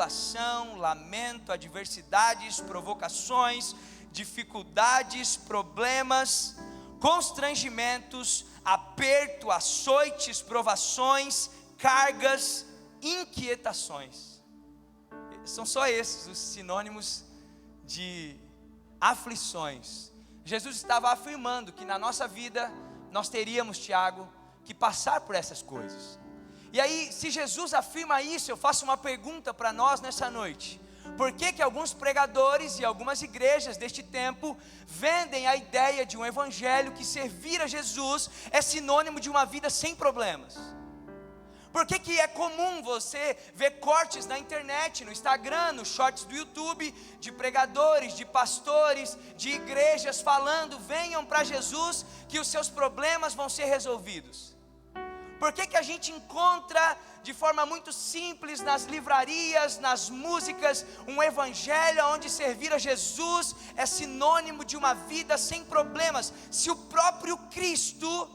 tribulação, lamento, adversidades, provocações, dificuldades, problemas, constrangimentos, aperto, açoites, provações, cargas, inquietações. São só esses os sinônimos de aflições. Jesus estava afirmando que na nossa vida nós teríamos, Tiago, que passar por essas coisas. E aí, se Jesus afirma isso, eu faço uma pergunta para nós nessa noite: por que alguns pregadores e algumas igrejas deste tempo vendem a ideia de um evangelho que servir a Jesus é sinônimo de uma vida sem problemas? Por que é comum você ver cortes na internet, no Instagram, nos shorts do YouTube, de pregadores, de pastores, de igrejas falando: venham para Jesus que os seus problemas vão ser resolvidos? Por que a gente encontra de forma muito simples nas livrarias, nas músicas, um evangelho onde servir a Jesus é sinônimo de uma vida sem problemas, se o próprio Cristo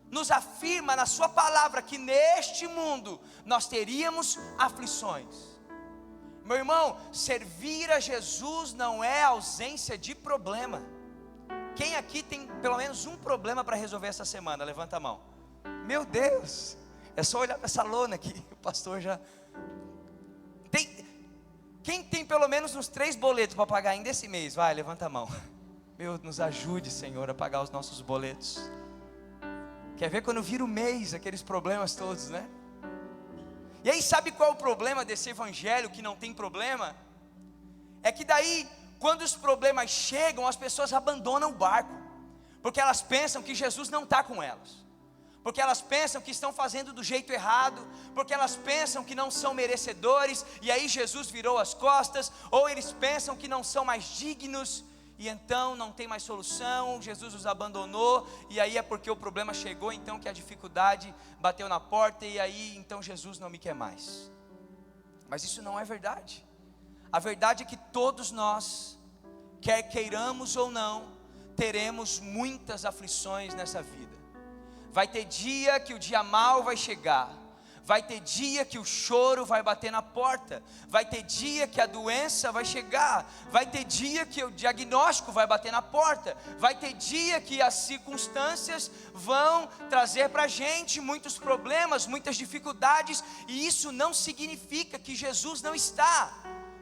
nos afirma na sua palavra que neste mundo nós teríamos aflições? Meu irmão, servir a Jesus não é ausência de problema. Quem aqui tem pelo menos um problema para resolver essa semana? Levanta a mão. Meu Deus, é só olhar para essa lona aqui, o pastor já quem tem pelo menos uns 3 boletos para pagar ainda esse mês? Vai, levanta a mão. Meu, nos ajude, Senhor, a pagar os nossos boletos. Quer ver quando vira o mês, aqueles problemas todos, né? E aí, sabe qual é o problema desse evangelho que não tem problema? É que daí, quando os problemas chegam, as pessoas abandonam o barco, porque elas pensam que Jesus não está com elas, porque elas pensam que estão fazendo do jeito errado, porque elas pensam que não são merecedores, e aí Jesus virou as costas, ou eles pensam que não são mais dignos, e então não tem mais solução, Jesus os abandonou, e aí é porque o problema chegou, então que a dificuldade bateu na porta, e aí então Jesus não me quer mais. Mas isso não é verdade. A verdade é que todos nós, quer queiramos ou não, teremos muitas aflições nessa vida. Vai ter dia que o dia mau vai chegar, vai ter dia que o choro vai bater na porta, vai ter dia que a doença vai chegar, vai ter dia que o diagnóstico vai bater na porta, vai ter dia que as circunstâncias vão trazer para a gente muitos problemas, muitas dificuldades, e isso não significa que Jesus não está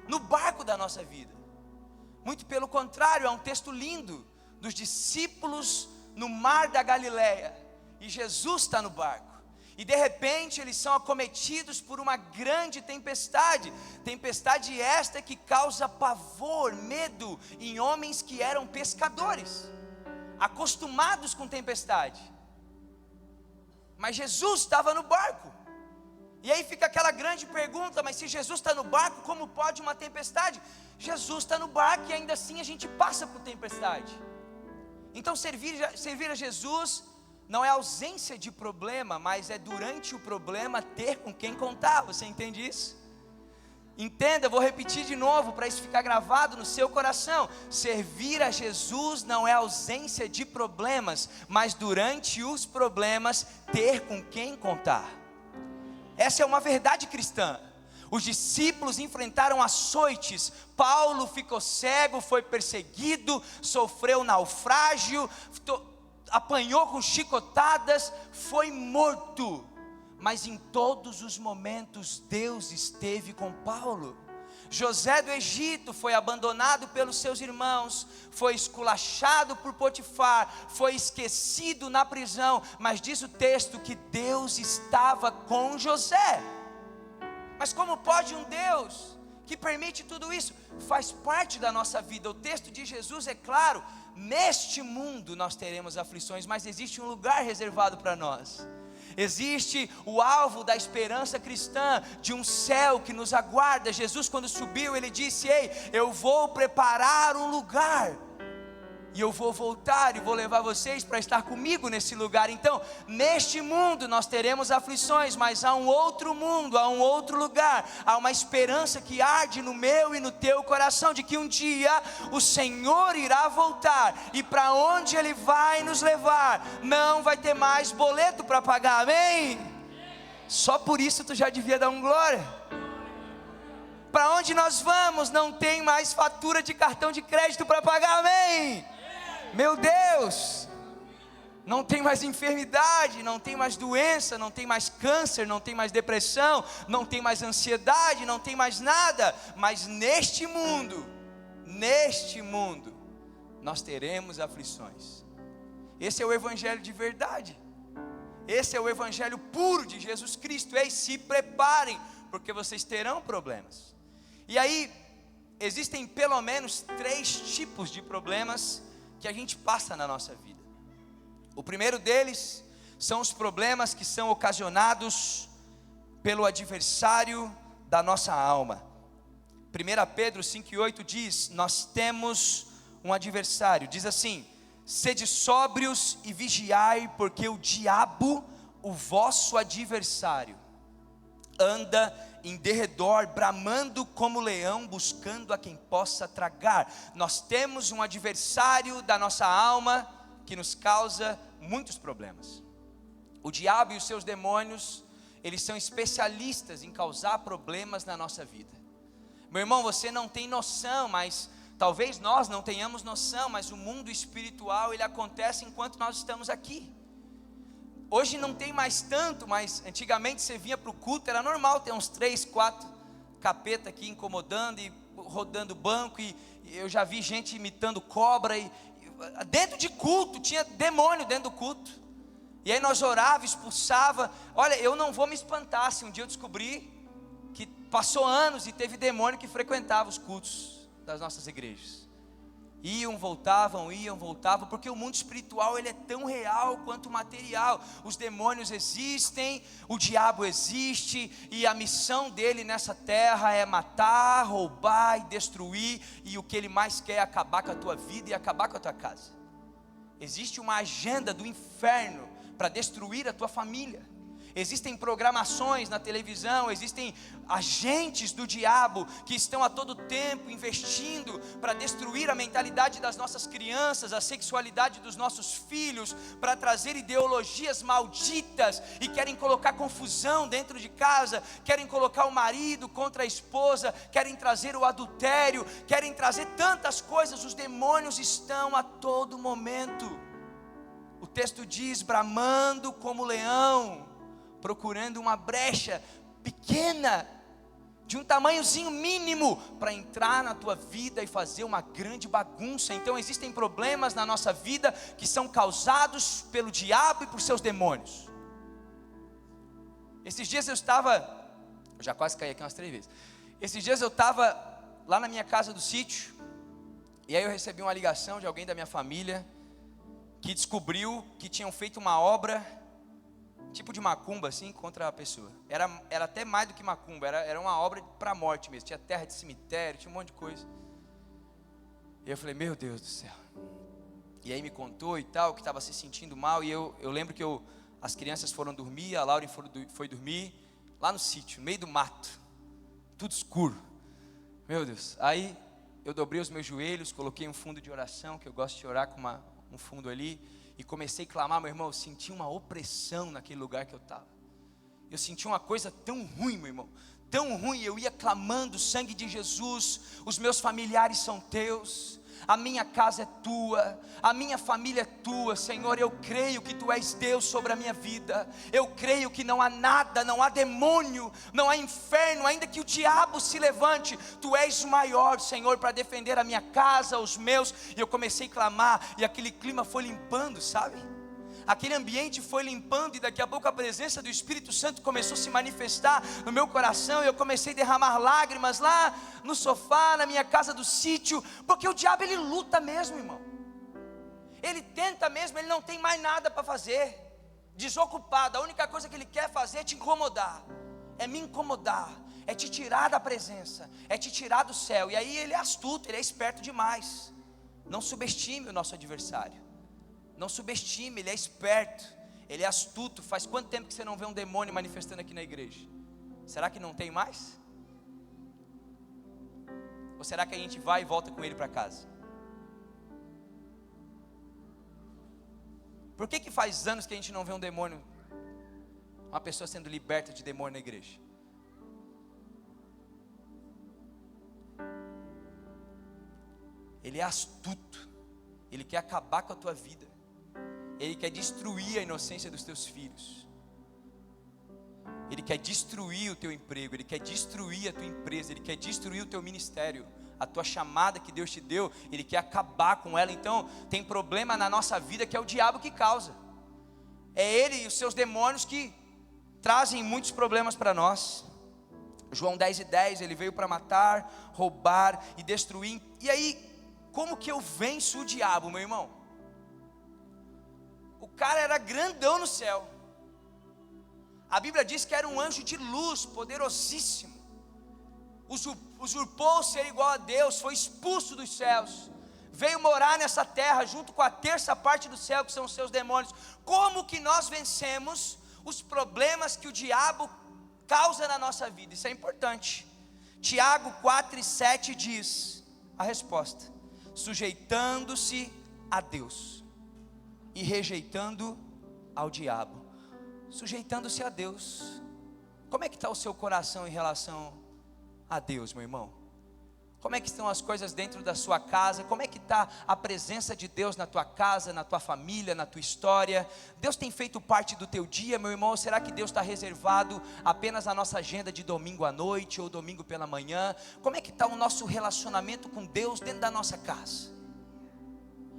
no barco da nossa vida. Muito pelo contrário, há um texto lindo dos discípulos no mar da Galileia, e Jesus está no barco, e de repente eles são acometidos por uma grande tempestade, tempestade esta que causa pavor, medo em homens que eram pescadores, acostumados com tempestade. Mas Jesus estava no barco, e aí fica aquela grande pergunta: mas se Jesus está no barco, como pode uma tempestade? Jesus está no barco e ainda assim a gente passa por tempestade. Então servir a Jesus não é ausência de problema, mas é durante o problema ter com quem contar. Você entende isso? Entenda, eu vou repetir de novo para isso ficar gravado no seu coração. Servir a Jesus não é ausência de problemas, mas durante os problemas ter com quem contar. Essa é uma verdade cristã. Os discípulos enfrentaram açoites, Paulo ficou cego, foi perseguido, sofreu naufrágio, apanhou com chicotadas, foi morto, mas em todos os momentos Deus esteve com Paulo. José do Egito foi abandonado pelos seus irmãos, foi esculachado por Potifar, foi esquecido na prisão, mas diz o texto que Deus estava com José. Mas como pode um Deus que permite tudo isso? Faz parte da nossa vida. O texto de Jesus é claro: neste mundo nós teremos aflições, mas existe um lugar reservado para nós. Existe o alvo da esperança cristã, de um céu que nos aguarda. Jesus, quando subiu, ele disse: ei, eu vou preparar um lugar, e eu vou voltar e vou levar vocês para estar comigo nesse lugar. Então, neste mundo nós teremos aflições, mas há um outro mundo, há um outro lugar, há uma esperança que arde no meu e no teu coração, de que um dia o Senhor irá voltar, e para onde Ele vai nos levar, não vai ter mais boleto para pagar, amém? Só por isso tu já devia dar um glória. Para aonde nós vamos não tem mais fatura de cartão de crédito para pagar, amém? Meu Deus! Não tem mais enfermidade, não tem mais doença, não tem mais câncer, não tem mais depressão, não tem mais ansiedade, não tem mais nada. Mas neste mundo, nós teremos aflições. Esse é o evangelho de verdade. Esse é o evangelho puro de Jesus Cristo. Ei, se preparem, porque vocês terão problemas. E aí, existem pelo menos 3 tipos de problemas que a gente passa na nossa vida. O primeiro deles são os problemas que são ocasionados pelo adversário da nossa alma. 1 Pedro 5,8 diz: nós temos um adversário. Diz assim: sede sóbrios e vigiai, porque o diabo, o vosso adversário, anda em derredor, bramando como leão, buscando a quem possa tragar. Nós temos um adversário da nossa alma que nos causa muitos problemas. O diabo e os seus demônios, eles são especialistas em causar problemas na nossa vida. Meu irmão, você não tem noção, mas talvez nós não tenhamos noção, mas o mundo espiritual, ele acontece enquanto nós estamos aqui. Hoje não tem mais tanto, mas antigamente você vinha para o culto, era normal ter uns 3, 4 capeta aqui incomodando e rodando banco, e eu já vi gente imitando cobra, e dentro de culto, tinha demônio dentro do culto. E aí nós orava, expulsava. Olha, eu não vou me espantar se um dia eu descobrir que passou anos e teve demônio que frequentava os cultos das nossas igrejas. Iam, voltavam, porque o mundo espiritual, ele é tão real quanto material. Os demônios existem, o diabo existe, e a missão dele nessa terra é matar, roubar e destruir, e o que ele mais quer é acabar com a tua vida e acabar com a tua casa. Existe uma agenda do inferno para destruir a tua família. Existem programações na televisão, existem agentes do diabo que estão a todo tempo investindo para destruir a mentalidade das nossas crianças, a sexualidade dos nossos filhos, para trazer ideologias malditas, e querem colocar confusão dentro de casa, querem colocar o marido contra a esposa, querem trazer o adultério, querem trazer tantas coisas. Os demônios estão a todo momento. O texto diz: bramando como leão, procurando uma brecha pequena, de um tamanhozinho mínimo, para entrar na tua vida e fazer uma grande bagunça. Então existem problemas na nossa vida que são causados pelo diabo e por seus demônios. Esses dias eu já quase caí aqui umas 3 vezes. Esses dias eu estava lá na minha casa do sítio, e aí eu recebi uma ligação de alguém da minha família, que descobriu que tinham feito uma obra tipo de macumba assim, contra a pessoa. Era até mais do que macumba, era uma obra para a morte mesmo. Tinha terra de cemitério, tinha um monte de coisa. E eu falei: meu Deus do céu. E aí me contou e tal, que estava se sentindo mal. E eu lembro que as crianças foram dormir, a Laura foi dormir lá no sítio, no meio do mato, tudo escuro. Meu Deus. Aí eu dobrei os meus joelhos, coloquei um fundo de oração, que eu gosto de orar com um fundo ali, e comecei a clamar. Meu irmão, eu senti uma opressão naquele lugar que eu estava. Eu senti uma coisa tão ruim, meu irmão, tão ruim. Eu ia clamando: sangue de Jesus, os meus familiares são teus, a minha casa é tua, a minha família é tua, Senhor. Eu creio que tu és Deus sobre a minha vida. Eu creio que não há nada, não há demônio, não há inferno, ainda que o diabo se levante, tu és o maior, Senhor, para defender a minha casa, os meus. E eu comecei a clamar, e aquele clima foi limpando, sabe? Aquele ambiente foi limpando, e daqui a pouco a presença do Espírito Santo começou a se manifestar no meu coração, e eu comecei a derramar lágrimas lá no sofá, na minha casa do sítio, porque o diabo, ele luta mesmo, irmão. Ele tenta mesmo, ele não tem mais nada para fazer. Desocupado, a única coisa que ele quer fazer é te incomodar, é me incomodar, é te tirar da presença, é te tirar do céu. E aí ele é astuto, ele é esperto demais. Não subestime o nosso adversário. Não subestime, ele é esperto, ele é astuto. Faz quanto tempo que você não vê um demônio manifestando aqui na igreja? Será que não tem mais? Ou será que a gente vai e volta com ele para casa? Por que faz anos que a gente não vê um demônio, uma pessoa sendo liberta de demônio na igreja? ele é astuto, ele quer acabar com a tua vida, ele quer destruir a inocência dos teus filhos, ele quer destruir o teu emprego, ele quer destruir a tua empresa, ele quer destruir o teu ministério, a tua chamada que Deus te deu, ele quer acabar com ela. Então tem problema na nossa vida que é o diabo que causa, é ele e os seus demônios que trazem muitos problemas para nós. João 10:10, ele veio para matar, roubar e destruir. E aí, como que eu venço o diabo, meu irmão? O cara era grandão no céu, a Bíblia diz que era um anjo de luz, poderosíssimo, usurpou ser igual a Deus, foi expulso dos céus, veio morar nessa terra junto com a terça parte do céu, que são os seus demônios. Como que nós vencemos os problemas que o diabo causa na nossa vida? Isso é importante. Tiago 4:7 diz a resposta: sujeitando-se a Deus e rejeitando ao diabo. Sujeitando-se a Deus. Como é que está o seu coração em relação a Deus, meu irmão? Como é que estão as coisas dentro da sua casa? Como é que está a presença de Deus na tua casa, na tua família, na tua história? Deus tem feito parte do teu dia, meu irmão? Ou será que Deus está reservado apenas a nossa agenda de domingo à noite ou domingo pela manhã? Como é que está o nosso relacionamento com Deus dentro da nossa casa?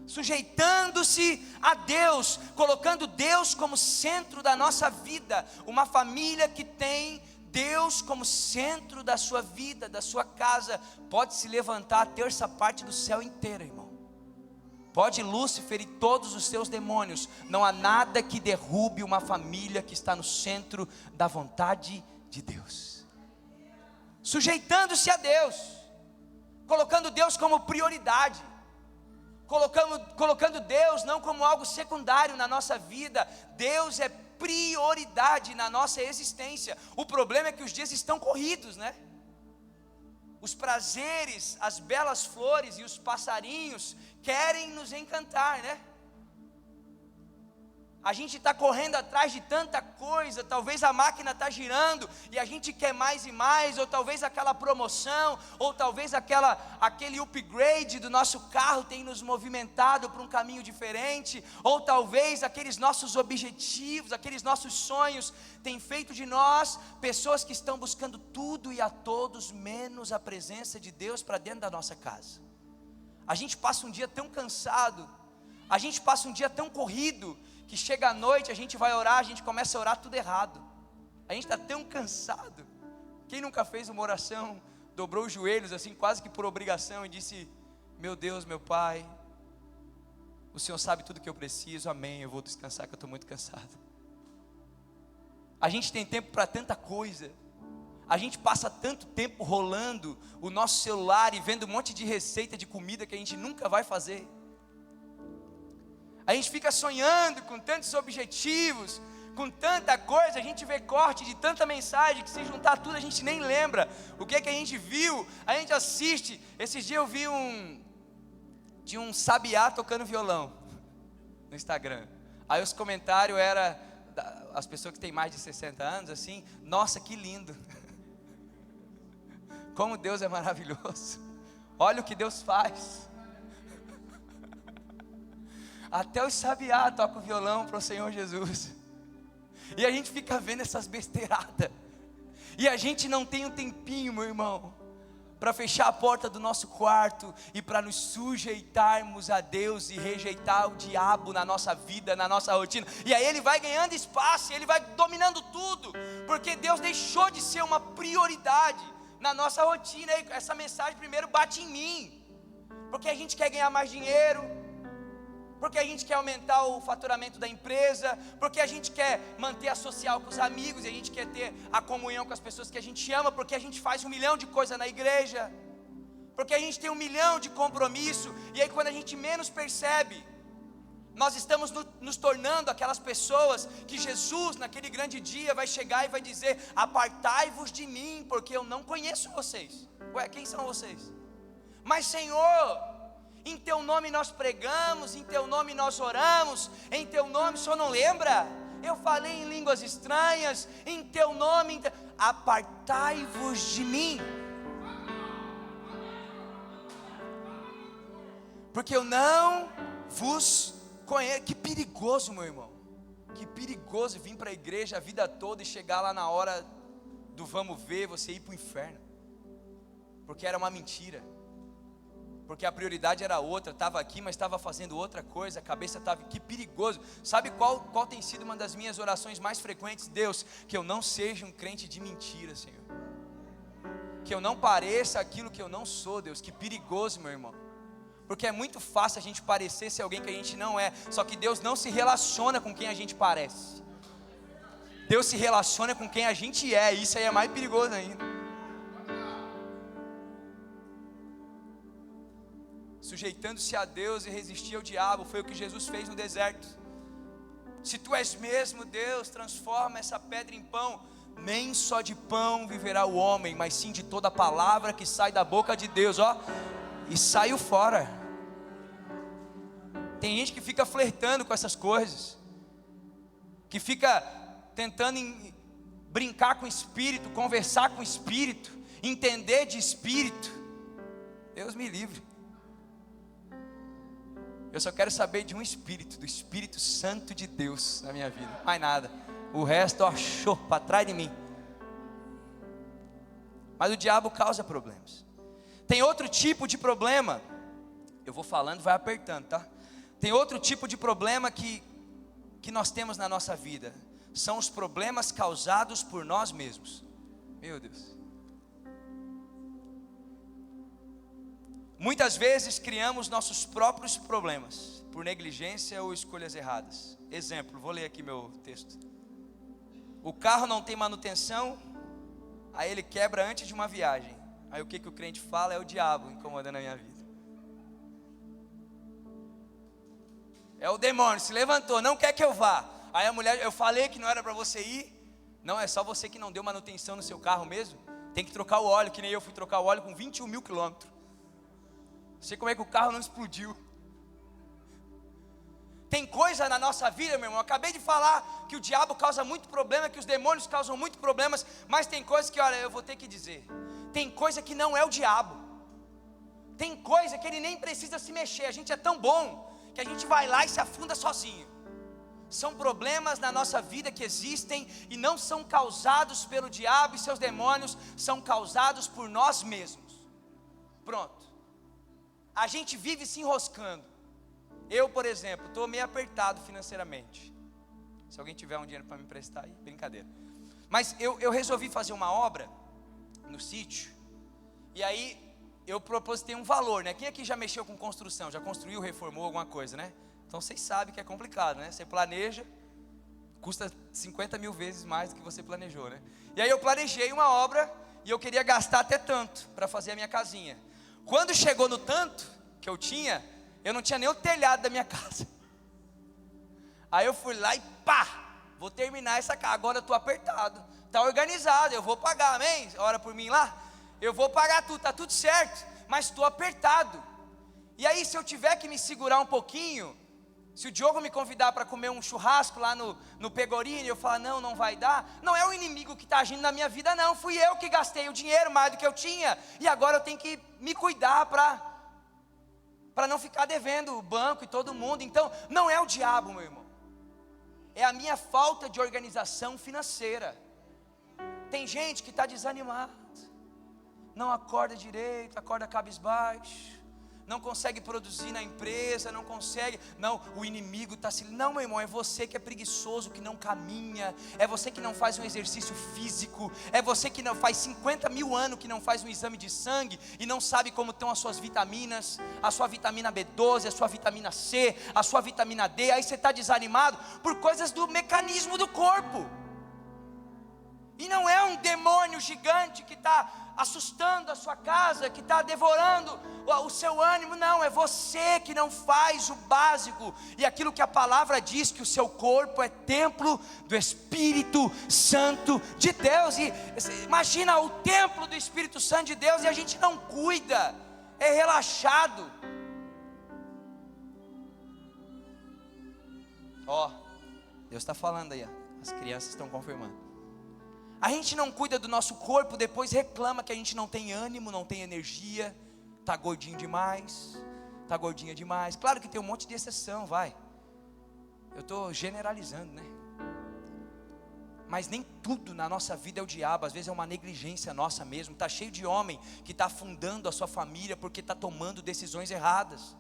Sujeitando-se a Deus, colocando Deus como centro da nossa vida. Uma família que tem Deus como centro da sua vida, da sua casa, pode se levantar a terça parte do céu inteiro, irmão. Pode Lúcifer e todos os seus demônios, não há nada que derrube uma família que está no centro da vontade de Deus. Sujeitando-se a Deus, colocando Deus como prioridade, colocando Deus não como algo secundário na nossa vida. Deus é prioridade na nossa existência. O problema é que os dias estão corridos, né? Os prazeres, as belas flores e os passarinhos querem nos encantar, né? A gente está correndo atrás de tanta coisa, talvez a máquina está girando e a gente quer mais e mais, ou talvez aquela promoção, ou talvez aquele upgrade do nosso carro tem nos movimentado para um caminho diferente, ou talvez aqueles nossos objetivos, aqueles nossos sonhos têm feito de nós pessoas que estão buscando tudo e a todos menos a presença de Deus para dentro da nossa casa. A gente passa um dia tão cansado, a gente passa um dia tão corrido, que chega à noite, a gente vai orar, a gente começa a orar tudo errado. A gente está tão cansado. Quem nunca fez uma oração, dobrou os joelhos assim, quase que por obrigação, e disse: meu Deus, meu Pai, o Senhor sabe tudo que eu preciso, amém, eu vou descansar que eu estou muito cansado. A gente tem tempo para tanta coisa, a gente passa tanto tempo rolando o nosso celular e vendo um monte de receita de comida que a gente nunca vai fazer. A gente fica sonhando com tantos objetivos, com tanta coisa, a gente vê corte de tanta mensagem que se juntar tudo a gente nem lembra o que é que a gente viu. A gente assiste. Esses dias eu vi um sabiá tocando violão no Instagram. Aí os comentários eram as pessoas que têm mais de 60 anos assim: nossa, que lindo, como Deus é maravilhoso, olha o que Deus faz. Até os sabiá tocam violão para o Senhor Jesus. E a gente fica vendo essas besteiradas. E a gente não tem um tempinho, meu irmão, para fechar a porta do nosso quarto e para nos sujeitarmos a Deus e rejeitar o diabo na nossa vida, na nossa rotina. E aí ele vai ganhando espaço, ele vai dominando tudo, porque Deus deixou de ser uma prioridade na nossa rotina. E essa mensagem primeiro bate em mim, porque a gente quer ganhar mais dinheiro, porque a gente quer aumentar o faturamento da empresa, porque a gente quer manter a social com os amigos, e a gente quer ter a comunhão com as pessoas que a gente ama, porque a gente faz 1 milhão de coisas na igreja, porque a gente tem 1 milhão de compromisso, e aí quando a gente menos percebe, nós estamos nos tornando aquelas pessoas que Jesus naquele grande dia vai chegar e vai dizer: apartai-vos de mim, porque eu não conheço vocês. Ué, quem são vocês? Mas Senhor, em teu nome nós pregamos, em teu nome nós oramos, em teu nome, o Senhor não lembra? Eu falei em línguas estranhas, em teu nome, apartai-vos de mim. porque eu não vos conheço. Que perigoso, meu irmão. Que perigoso vir para a igreja a vida toda e chegar lá na hora do vamos ver, você ir para o inferno. Porque era uma mentira. Porque a prioridade era outra, estava aqui, mas estava fazendo outra coisa, a cabeça estava... Que perigoso. Sabe qual tem sido uma das minhas orações mais frequentes? Deus, que eu não seja um crente de mentira, Senhor. Que eu não pareça aquilo que eu não sou, Deus. Que perigoso, meu irmão. Porque é muito fácil a gente parecer ser alguém que a gente não é. Só que Deus não se relaciona com quem a gente parece. Deus se relaciona com quem a gente é. E isso aí é mais perigoso ainda. Sujeitando-se a Deus e resistir ao diabo, foi o que Jesus fez no deserto. Se tu és mesmo Deus, transforma essa pedra em pão. Nem só de pão viverá o homem, mas sim de toda palavra que sai da boca de Deus, ó. E saiu fora. Tem gente que fica flertando com essas coisas, que fica tentando brincar com o Espírito, conversar com o Espírito, entender de Espírito. Deus me livre. Eu só quero saber de um Espírito, do Espírito Santo de Deus na minha vida, mais nada. O resto, ó, show, para trás de mim. Mas o diabo causa problemas. Tem outro tipo de problema. Eu vou falando, vai apertando, tá? Tem outro tipo de problema que nós temos na nossa vida. São os problemas causados por nós mesmos. Meu Deus. Muitas vezes criamos nossos próprios problemas por negligência ou escolhas erradas. Exemplo, vou ler aqui meu texto. O carro não tem manutenção, aí ele quebra antes de uma viagem. Aí o que o crente fala? É o diabo incomodando a minha vida. É o demônio, se levantou, não quer que eu vá. Aí a mulher, eu falei que não era para você ir. Não, é só você que não deu manutenção no seu carro mesmo. Tem que trocar o óleo, que nem eu fui trocar o óleo com 21 mil quilômetros. Não sei como é que o carro não explodiu. Tem coisa na nossa vida, meu irmão, eu acabei de falar que o diabo causa muito problema, que os demônios causam muito problemas, mas tem coisa que, olha, eu vou ter que dizer, tem coisa que não é o diabo, tem coisa que ele nem precisa se mexer, a gente é tão bom, que a gente vai lá e se afunda sozinho. São problemas na nossa vida que existem, e não são causados pelo diabo e seus demônios, são causados por nós mesmos. Pronto. A gente vive se enroscando. Eu, por exemplo, estou meio apertado financeiramente. Se alguém tiver um dinheiro para me emprestar aí, brincadeira. Mas eu resolvi fazer uma obra no sítio. E aí eu propositei um valor, né? Quem aqui já mexeu com construção? Já construiu, reformou alguma coisa, né? Então vocês sabem que é complicado, né? Você planeja, custa 50 mil vezes mais do que você planejou, né? E aí eu planejei uma obra e eu queria gastar até tanto para fazer a minha casinha. Quando chegou no tanto que eu não tinha nem o telhado da minha casa. Aí eu fui lá e pá, vou terminar essa casa. Agora eu estou apertado, está organizado, eu vou pagar, amém? Ora por mim lá, eu vou pagar tudo, está tudo certo, mas estou apertado. E aí se eu tiver que me segurar um pouquinho, se o Diogo me convidar para comer um churrasco lá no Pegorini, eu falar, não vai dar, não é o inimigo que está agindo na minha vida, não, fui eu que gastei o dinheiro mais do que eu tinha, e agora eu tenho que me cuidar para não ficar devendo o banco e todo mundo. Então, não é o diabo, meu irmão, é a minha falta de organização financeira. Tem gente que está desanimado, não acorda direito, acorda cabisbaixo, não consegue produzir na empresa, não consegue, não, o inimigo está se... Não, meu irmão, é você que é preguiçoso, que não caminha, é você que não faz um exercício físico, é você que não faz 50 mil anos que não faz um exame de sangue, e não sabe como estão as suas vitaminas, a sua vitamina B12, a sua vitamina C, a sua vitamina D, aí você está desanimado, por coisas do mecanismo do corpo, e não é um demônio gigante que está assustando a sua casa, que está devorando o seu ânimo. Não, é você que não faz o básico. E aquilo que a palavra diz, que o seu corpo é templo do Espírito Santo de Deus. E imagina o templo do Espírito Santo de Deus, e a gente não cuida, é relaxado. Ó, Deus está falando aí, ó. As crianças estão confirmando. A gente não cuida do nosso corpo, depois reclama que a gente não tem ânimo, não tem energia, está gordinho demais, Está gordinha demais. Claro que tem um monte de exceção, vai. Eu estou generalizando, né? Mas nem tudo na nossa vida é o diabo. Às vezes é uma negligência nossa mesmo. Está cheio de homem que está afundando a sua família porque está tomando decisões erradas,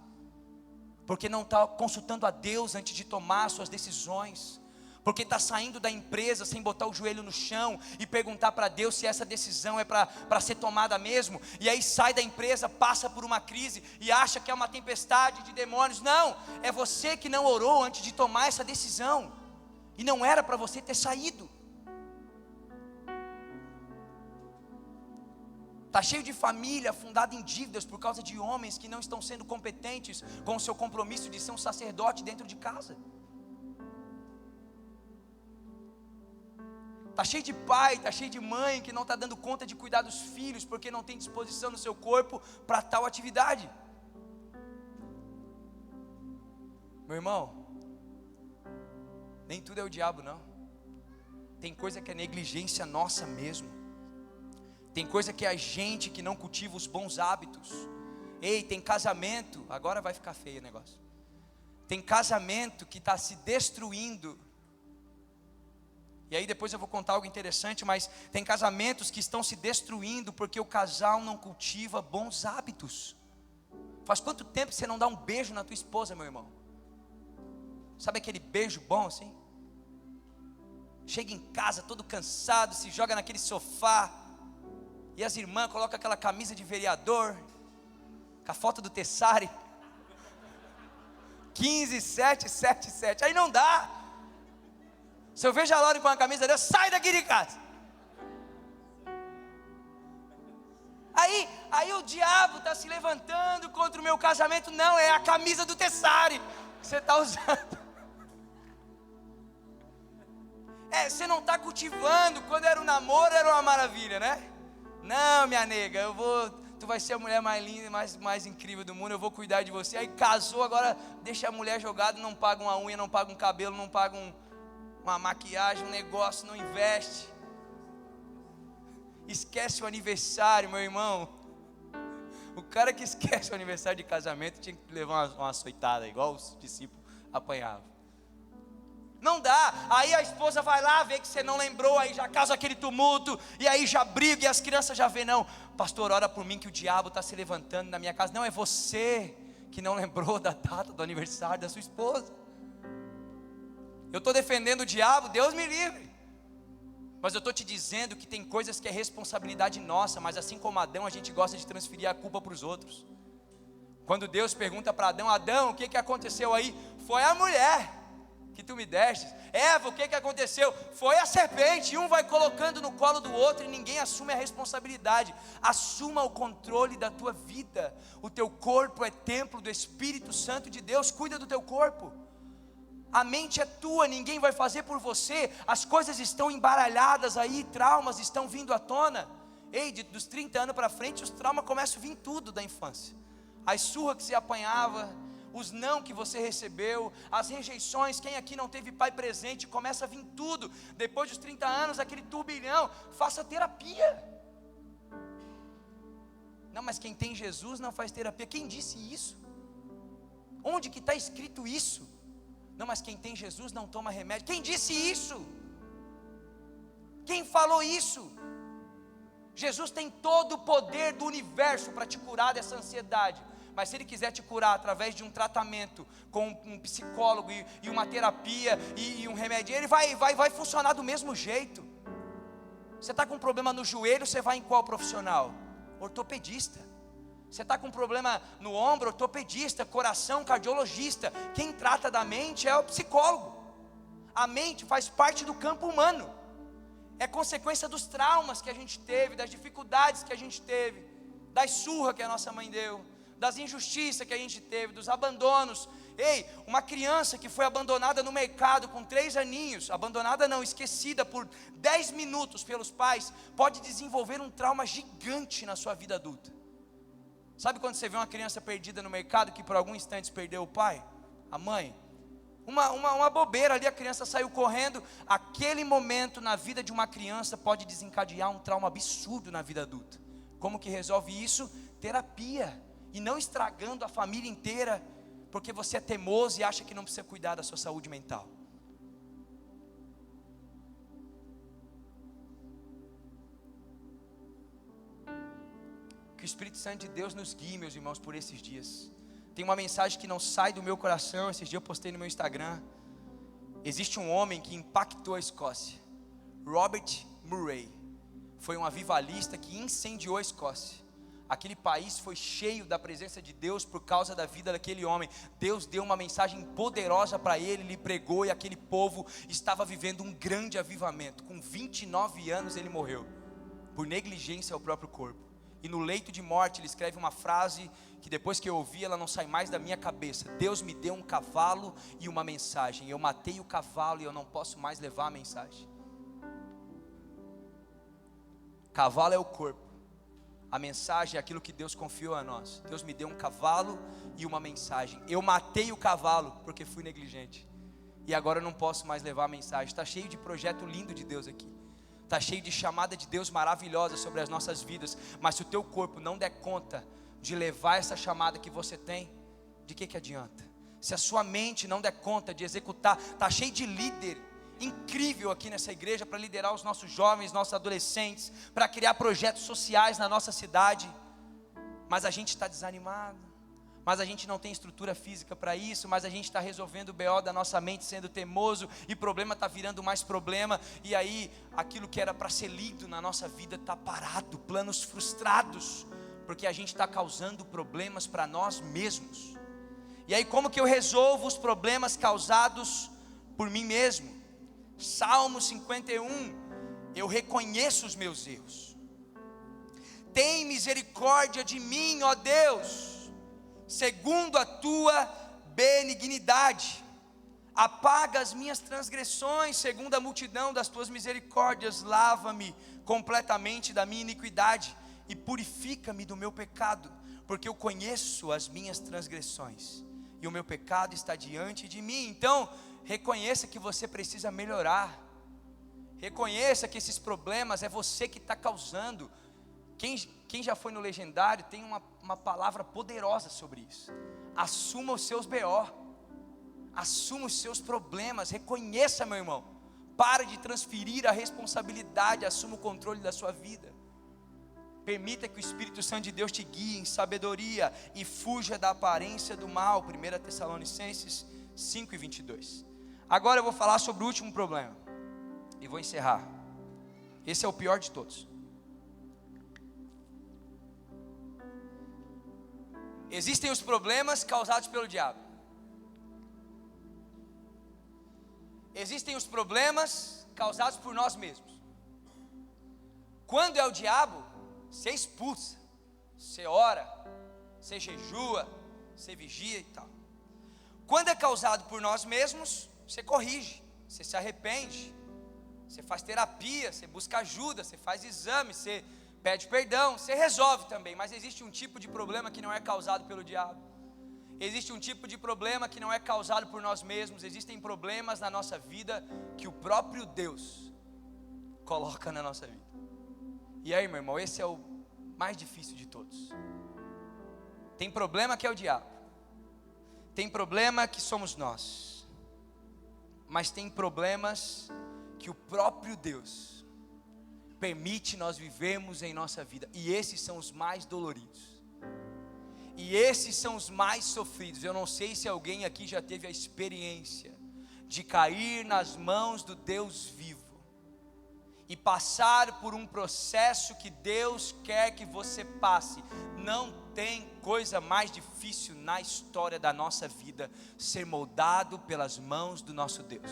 porque não está consultando a Deus antes de tomar as suas decisões, porque está saindo da empresa sem botar o joelho no chão e perguntar para Deus se essa decisão é para ser tomada mesmo, e aí sai da empresa, passa por uma crise e acha que é uma tempestade de demônios. Não, é você que não orou antes de tomar essa decisão, e não era para você ter saído. Está cheio de família afundada em dívidas por causa de homens que não estão sendo competentes com o seu compromisso de ser um sacerdote dentro de casa. Está cheio de pai, está cheio de mãe que não está dando conta de cuidar dos filhos porque não tem disposição no seu corpo para tal atividade. Meu irmão, nem tudo é o diabo não. Tem coisa que é negligência nossa mesmo. Tem coisa que é a gente que não cultiva os bons hábitos. Ei, tem casamento, agora vai ficar feio o negócio. Tem casamento que está se destruindo. E aí depois eu vou contar algo interessante, mas tem casamentos que estão se destruindo porque o casal não cultiva bons hábitos. Faz quanto tempo você não dá um beijo na tua esposa, meu irmão? Sabe aquele beijo bom assim? Chega em casa todo cansado, se joga naquele sofá, e as irmãs colocam aquela camisa de vereador, com a foto do Tessari, 15,777, aí não dá. Se eu vejo a Laura com uma camisa dessa, sai daqui de casa. Aí o diabo está se levantando contra o meu casamento. Não, é a camisa do Tessari que você está usando. Você não está cultivando. Quando era um namoro era uma maravilha, né? Não, minha nega, tu vai ser a mulher mais linda, mais incrível do mundo, eu vou cuidar de você. Aí casou, agora deixa a mulher jogada, não paga uma unha, não paga um cabelo, não paga uma maquiagem, um negócio, não investe. Esquece o aniversário, meu irmão. O cara que esquece o aniversário de casamento tinha que levar uma açoitada, igual os discípulos apanhavam. Não dá, aí a esposa vai lá, vê que você não lembrou, aí já causa aquele tumulto, e aí já briga, e as crianças já vê, não, pastor, ora por mim que o diabo está se levantando na minha casa. Não, é você que não lembrou da data do aniversário da sua esposa. Eu estou defendendo o diabo, Deus me livre, mas eu estou te dizendo que tem coisas que é responsabilidade nossa, mas assim como Adão, a gente gosta de transferir a culpa para os outros. Quando Deus pergunta para Adão, Adão, o que aconteceu aí? Foi a mulher que tu me deste. Eva, o que aconteceu? Foi a serpente. Um vai colocando no colo do outro e ninguém assume a responsabilidade. Assuma o controle da tua vida. O teu corpo é templo do Espírito Santo de Deus. Cuida do teu corpo. A mente é tua, ninguém vai fazer por você. As coisas estão embaralhadas aí, traumas estão vindo à tona. Ei, dos 30 anos para frente, os traumas começam a vir tudo da infância. As surras que você apanhava, os não que você recebeu, as rejeições. Quem aqui não teve pai presente, começa a vir tudo. Depois dos 30 anos, aquele turbilhão. Faça terapia. Não, mas quem tem Jesus não faz terapia. Quem disse isso? Onde que está escrito isso? Não, mas quem tem Jesus não toma remédio. Quem disse isso? Quem falou isso? Jesus tem todo o poder do universo para te curar dessa ansiedade. Mas se Ele quiser te curar através de um tratamento, com um psicólogo e uma terapia e um remédio, Ele vai funcionar do mesmo jeito. Você está com um problema no joelho, você vai em qual profissional? Ortopedista. Você está com um problema no ombro, ortopedista. Coração, cardiologista. Quem trata da mente é o psicólogo. A mente faz parte do campo humano. É consequência dos traumas que a gente teve, das dificuldades que a gente teve, das surras que a nossa mãe deu, das injustiças que a gente teve, dos abandonos. Ei, uma criança que foi abandonada no mercado com 3 aninhos, abandonada não, esquecida por 10 minutos pelos pais, pode desenvolver um trauma gigante na sua vida adulta. Sabe quando você vê uma criança perdida no mercado, que por alguns instantes perdeu o pai, a mãe? Uma bobeira ali, a criança saiu correndo. Aquele momento na vida de uma criança pode desencadear um trauma absurdo na vida adulta. Como que resolve isso? Terapia. e não estragando a família inteira, porque você é teimoso e acha que não precisa cuidar da sua saúde mental. Que o Espírito Santo de Deus nos guie, meus irmãos, por esses dias. Tem uma mensagem que não sai do meu coração. Esses dias eu postei no meu Instagram. Existe um homem que impactou a Escócia, Robert Murray. Foi um avivalista que incendiou a Escócia. Aquele país foi cheio da presença de Deus por causa da vida daquele homem. Deus deu uma mensagem poderosa para ele, ele pregou, e aquele povo estava vivendo um grande avivamento. Com 29 anos ele morreu, por negligência ao próprio corpo. E no leito de morte ele escreve uma frase que depois que eu ouvi, ela não sai mais da minha cabeça: Deus me deu um cavalo e uma mensagem. Eu matei o cavalo e eu não posso mais levar a mensagem. Cavalo é o corpo, a mensagem é aquilo que Deus confiou a nós. Deus me deu um cavalo e uma mensagem. Eu matei o cavalo porque fui negligente, e agora eu não posso mais levar a mensagem. Está cheio de projeto lindo de Deus aqui. Está cheio de chamada de Deus maravilhosa sobre as nossas vidas. Mas se o teu corpo não der conta de levar essa chamada que você tem, de que adianta? Se a sua mente não der conta de executar, está cheio de líder incrível aqui nessa igreja para liderar os nossos jovens, nossos adolescentes, para criar projetos sociais na nossa cidade, mas a gente está desanimado, mas a gente não tem estrutura física para isso, mas a gente está resolvendo o BO da nossa mente sendo teimoso, e problema está virando mais problema, e aí aquilo que era para ser lido na nossa vida está parado, planos frustrados, porque a gente está causando problemas para nós mesmos. E aí como que eu resolvo os problemas causados por mim mesmo? Salmo 51, eu reconheço os meus erros. Tem misericórdia de mim, ó Deus, segundo a tua benignidade. Apaga as minhas transgressões, segundo a multidão das tuas misericórdias. Lava-me completamente da minha iniquidade e purifica-me do meu pecado, porque eu conheço as minhas transgressões e o meu pecado está diante de mim. Então, reconheça que você precisa melhorar. Reconheça que esses problemas é você que está causando. Quem já foi no legendário tem uma palavra poderosa sobre isso. Assuma os seus BO, assuma os seus problemas. Reconheça, meu irmão. Pare de transferir a responsabilidade, assuma o controle da sua vida. Permita que o Espírito Santo de Deus te guie em sabedoria e fuja da aparência do mal. 1 Tessalonicenses 5:22. Agora eu vou falar sobre o último problema e vou encerrar. Esse é o pior de todos. Existem os problemas causados pelo diabo. Existem os problemas causados por nós mesmos. Quando é o diabo, você expulsa, você ora, você jejua, você vigia e tal. Quando é causado por nós mesmos, você corrige, você se arrepende, você faz terapia, você busca ajuda, você faz exame, você pede perdão, você resolve também. Mas existe um tipo de problema que não é causado pelo diabo. Existe um tipo de problema que não é causado por nós mesmos. Existem problemas na nossa vida que o próprio Deus coloca na nossa vida. E aí, meu irmão, esse é o mais difícil de todos. Tem problema que é o diabo, tem problema que somos nós, mas tem problemas que o próprio Deus permite nós vivermos em nossa vida, e esses são os mais doloridos, e esses são os mais sofridos. Eu não sei se alguém aqui já teve a experiência de cair nas mãos do Deus vivo e passar por um processo que Deus quer que você passe. Não tem coisa mais difícil na história da nossa vida, ser moldado pelas mãos do nosso Deus.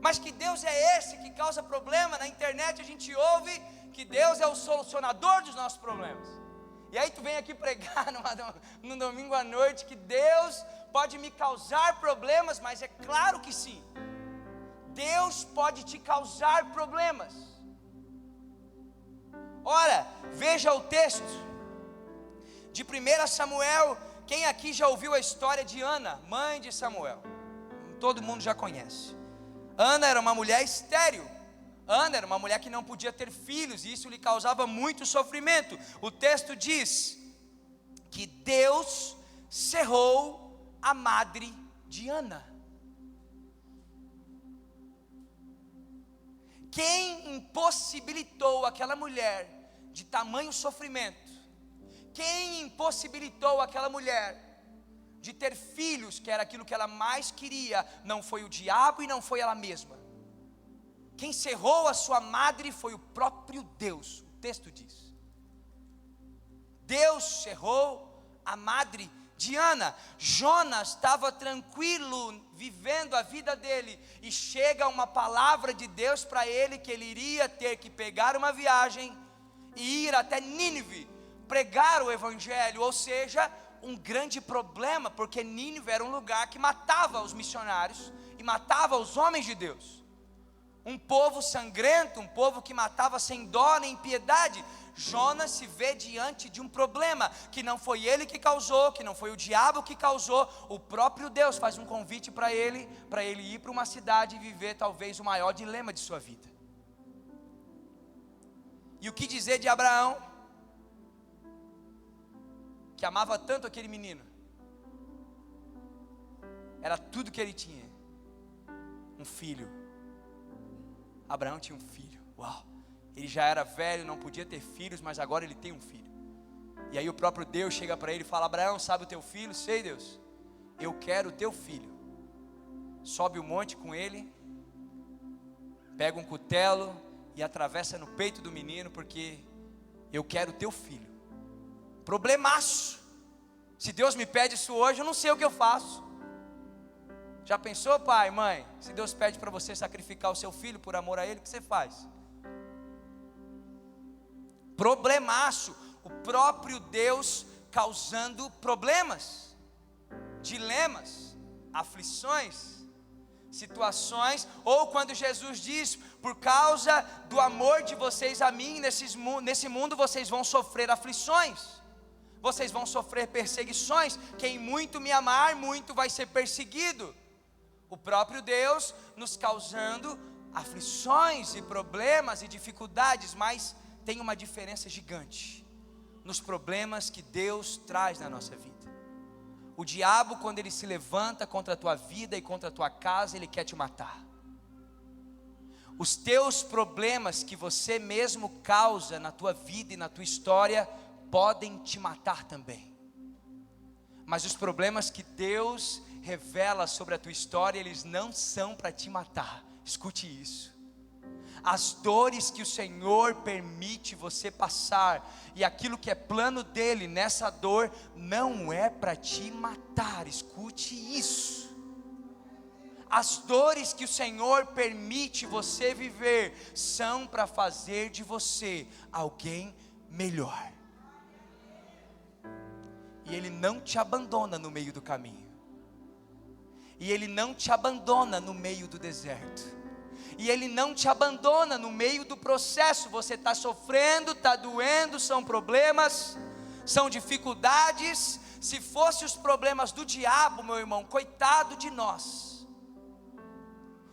Mas que Deus é esse que causa problema? Na internet a gente ouve que Deus é o solucionador dos nossos problemas. E aí tu vem aqui pregar num domingo à noite que Deus pode me causar problemas, mas é claro que sim. Deus pode te causar problemas. Ora, veja o texto de 1 Samuel. Quem aqui já ouviu a história de Ana, mãe de Samuel? Todo mundo já conhece. Ana era uma mulher estéril. Ana era uma mulher que não podia ter filhos, e isso lhe causava muito sofrimento. O texto diz que Deus cerrou a madre de Ana. Quem impossibilitou aquela mulher de tamanho sofrimento? Quem impossibilitou aquela mulher de ter filhos, que era aquilo que ela mais queria? Não foi o diabo e não foi ela mesma. Quem cerrou a sua madre foi o próprio Deus. O texto diz: Deus cerrou a madre de Ana. Jonas estava tranquilo, vivendo a vida dele, e chega uma palavra de Deus para ele, que ele iria ter que pegar uma viagem e ir até Nínive, pregar o evangelho. Ou seja, um grande problema, porque Nínive era um lugar que matava os missionários e matava os homens de Deus. Um povo sangrento, um povo que matava sem dó nem piedade. Jonas se vê diante de um problema, que não foi ele que causou, que não foi o diabo que causou. O próprio Deus faz um convite para ele ir para uma cidade e viver talvez o maior dilema de sua vida. E o que dizer de Abraão, que amava tanto aquele menino? Era tudo que ele tinha, um filho. Abraão tinha um filho. Uau! Ele já era velho, não podia ter filhos, mas agora ele tem um filho. E aí o próprio Deus chega para ele e fala: Abraão, sabe o teu filho? Sei, Deus, eu quero o teu filho. Sobe o monte com ele, pega um cutelo e atravessa no peito do menino, porque eu quero o teu filho. Problemaço. Se Deus me pede isso hoje, eu não sei o que eu faço. Já pensou, pai, mãe? Se Deus pede para você sacrificar o seu filho por amor a Ele, o que você faz? Problemaço. O próprio Deus causando problemas, dilemas, aflições, situações. Ou quando Jesus diz: por causa do amor de vocês a mim, nesse mundo vocês vão sofrer aflições, vocês vão sofrer perseguições. Quem muito me amar, muito vai ser perseguido. O próprio Deus nos causando aflições e problemas e dificuldades. Mas tem uma diferença gigante nos problemas que Deus traz na nossa vida. O diabo, quando ele se levanta contra a tua vida e contra a tua casa, ele quer te matar. Os teus problemas que você mesmo causa na tua vida e na tua história podem te matar também. Mas os problemas que Deus revela sobre a tua história, eles não são para te matar. Escute isso. As dores que o Senhor permite você passar, e aquilo que é plano dele nessa dor, não é para te matar. Escute isso. As dores que o Senhor permite você viver, são para fazer de você alguém melhor. E Ele não te abandona no meio do caminho. E Ele não te abandona no meio do deserto. E Ele não te abandona no meio do processo. Você está sofrendo, está doendo, são problemas, são dificuldades. Se fossem os problemas do diabo, meu irmão, coitado de nós.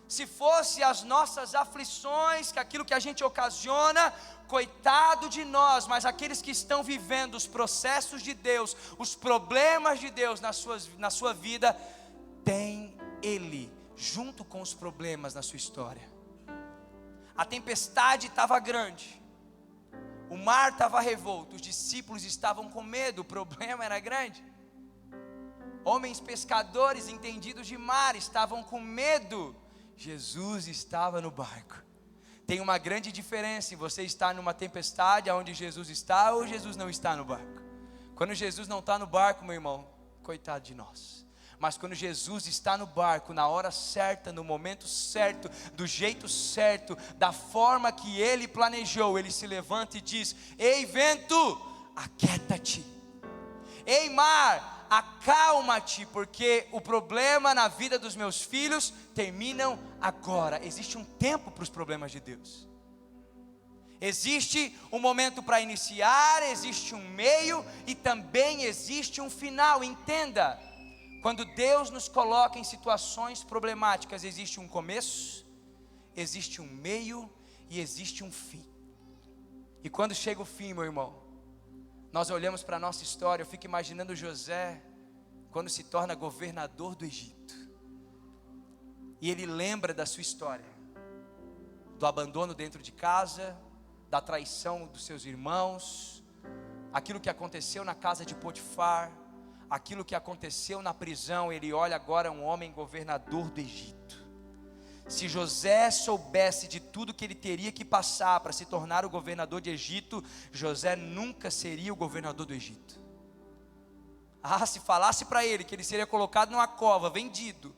Se fossem as nossas aflições, que aquilo que a gente ocasiona, coitado de nós. Mas aqueles que estão vivendo os processos de Deus, os problemas de Deus na sua vida, tem Ele junto com os problemas na sua história. A tempestade estava grande, o mar estava revolto, os discípulos estavam com medo, o problema era grande. Homens pescadores entendidos de mar estavam com medo. Jesus estava no barco. Tem uma grande diferença em você estar numa tempestade onde Jesus está, ou Jesus não está no barco. Quando Jesus não está no barco, meu irmão, coitado de nós. Mas quando Jesus está no barco, na hora certa, no momento certo, do jeito certo, da forma que Ele planejou, Ele se levanta e diz: ei vento, aquieta-te. Ei mar, acalma-te, porque o problema na vida dos meus filhos terminam agora. Existe um tempo para os problemas de Deus. Existe um momento para iniciar, existe um meio e também existe um final. Entenda, quando Deus nos coloca em situações problemáticas, existe um começo, existe um meio e existe um fim. E quando chega o fim, meu irmão, Nós olhamos para a nossa história, eu fico imaginando José, quando se torna governador do Egito, e ele lembra da sua história, do abandono dentro de casa, da traição dos seus irmãos, aquilo que aconteceu na casa de Potifar, aquilo que aconteceu na prisão. Ele olha agora um homem governador do Egito. Se José soubesse de tudo que ele teria que passar para se tornar o governador de Egito, José nunca seria o governador do Egito. Se falasse para ele que ele seria colocado numa cova, vendido,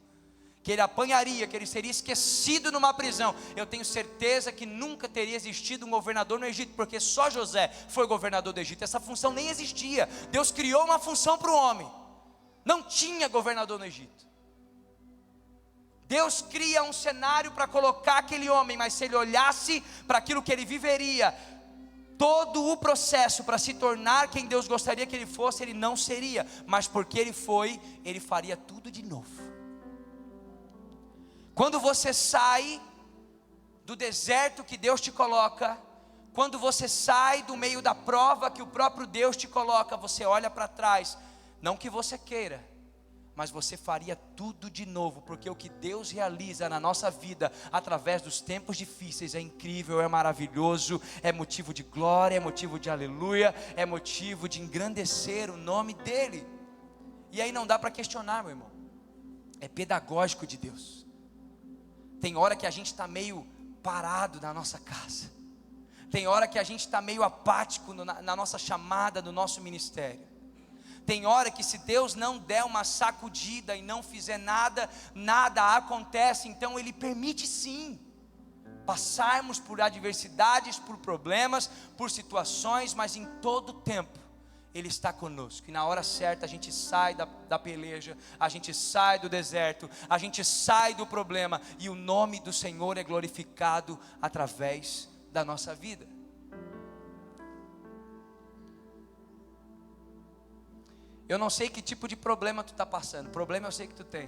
que ele apanharia, que ele seria esquecido numa prisão, eu tenho certeza que nunca teria existido um governador no Egito, porque só José foi governador do Egito. Essa função nem existia. Deus criou uma função para o homem, não tinha governador no Egito. Deus cria um cenário para colocar aquele homem, mas se ele olhasse para aquilo que ele viveria, todo o processo para se tornar quem Deus gostaria que ele fosse, ele não seria. Mas porque ele foi, ele faria tudo de novo. Quando você sai do deserto que Deus te coloca, quando você sai do meio da prova que o próprio Deus te coloca, você olha para trás, não que você queira, mas você faria tudo de novo, porque o que Deus realiza na nossa vida, através dos tempos difíceis, é incrível, é maravilhoso, é motivo de glória, é motivo de aleluia, é motivo de engrandecer o nome dEle. E aí não dá para questionar, meu irmão, é pedagógico de Deus. Tem hora que a gente está meio parado na nossa casa, tem hora que a gente está meio apático na nossa chamada, no nosso ministério. Tem hora que se Deus não der uma sacudida e não fizer nada, nada acontece. Então Ele permite sim passarmos por adversidades, por problemas, por situações, mas em todo tempo Ele está conosco. E na hora certa a gente sai da peleja, a gente sai do deserto, a gente sai do problema, e o nome do Senhor é glorificado através da nossa vida. Eu não sei que tipo de problema tu está passando. Problema eu sei que tu tem.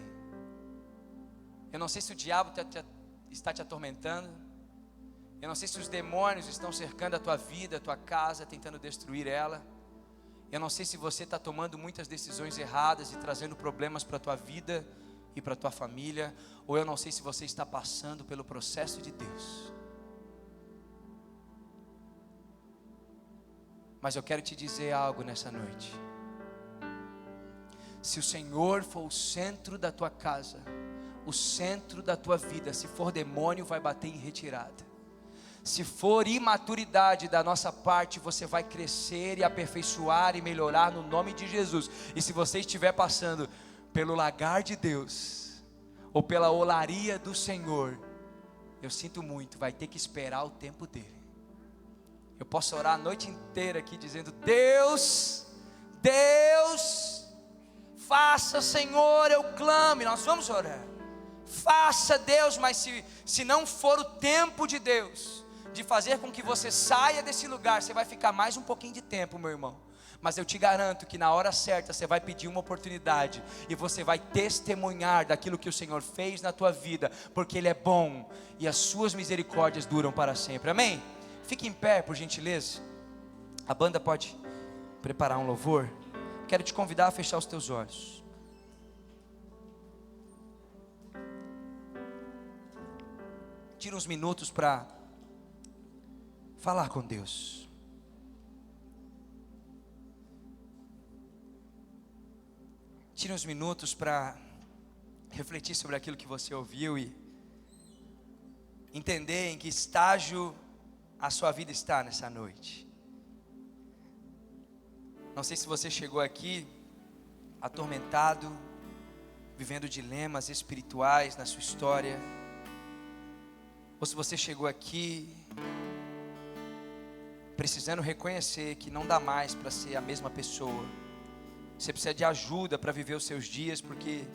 Eu não sei se o diabo está te atormentando. Eu não sei se os demônios estão cercando a tua vida, a tua casa, tentando destruir ela. Eu não sei se você está tomando muitas decisões erradas e trazendo problemas para a tua vida e para a tua família. Ou eu não sei se você está passando pelo processo de Deus. Mas eu quero te dizer algo nessa noite. Se o Senhor for o centro da tua casa, o centro da tua vida, se for demônio, vai bater em retirada. Se for imaturidade da nossa parte, você vai crescer e aperfeiçoar e melhorar no nome de Jesus. E se você estiver passando pelo lagar de Deus, ou pela olaria do Senhor, eu sinto muito, vai ter que esperar o tempo dele. Eu posso orar a noite inteira aqui dizendo: Deus, faça, Senhor, eu clamo. E nós vamos orar. Faça, Deus, mas se não for o tempo de Deus de fazer com que você saia desse lugar, você vai ficar mais um pouquinho de tempo, meu irmão. Mas eu te garanto que na hora certa você vai pedir uma oportunidade e você vai testemunhar daquilo que o Senhor fez na tua vida, porque Ele é bom e as suas misericórdias duram para sempre. Amém? Fique em pé, por gentileza. A banda pode preparar um louvor. Quero te convidar a fechar os teus olhos. Tira uns minutos para falar com Deus. Tira uns minutos para refletir sobre aquilo que você ouviu e entender em que estágio a sua vida está nessa noite. Não sei se você chegou aqui atormentado, vivendo dilemas espirituais na sua história, ou se você chegou aqui precisando reconhecer que não dá mais para ser a mesma pessoa. Você precisa de ajuda para viver os seus dias, porque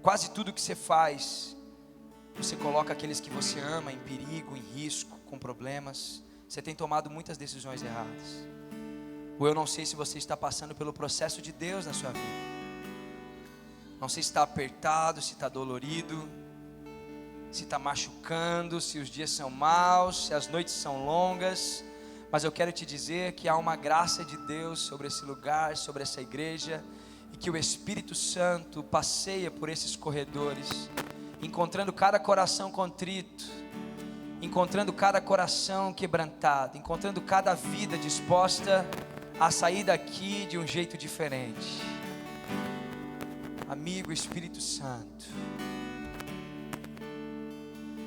quase tudo que você faz, você coloca aqueles que você ama em perigo, em risco, com problemas. Você tem tomado muitas decisões erradas. Ou eu não sei se você está passando pelo processo de Deus na sua vida. Não sei se está apertado, se está dolorido, se está machucando, se os dias são maus, se as noites são longas. Mas eu quero te dizer que há uma graça de Deus sobre esse lugar, sobre essa igreja, e que o Espírito Santo passeia por esses corredores, encontrando cada coração contrito, encontrando cada coração quebrantado, encontrando cada vida disposta a sair daqui de um jeito diferente. Amigo Espírito Santo,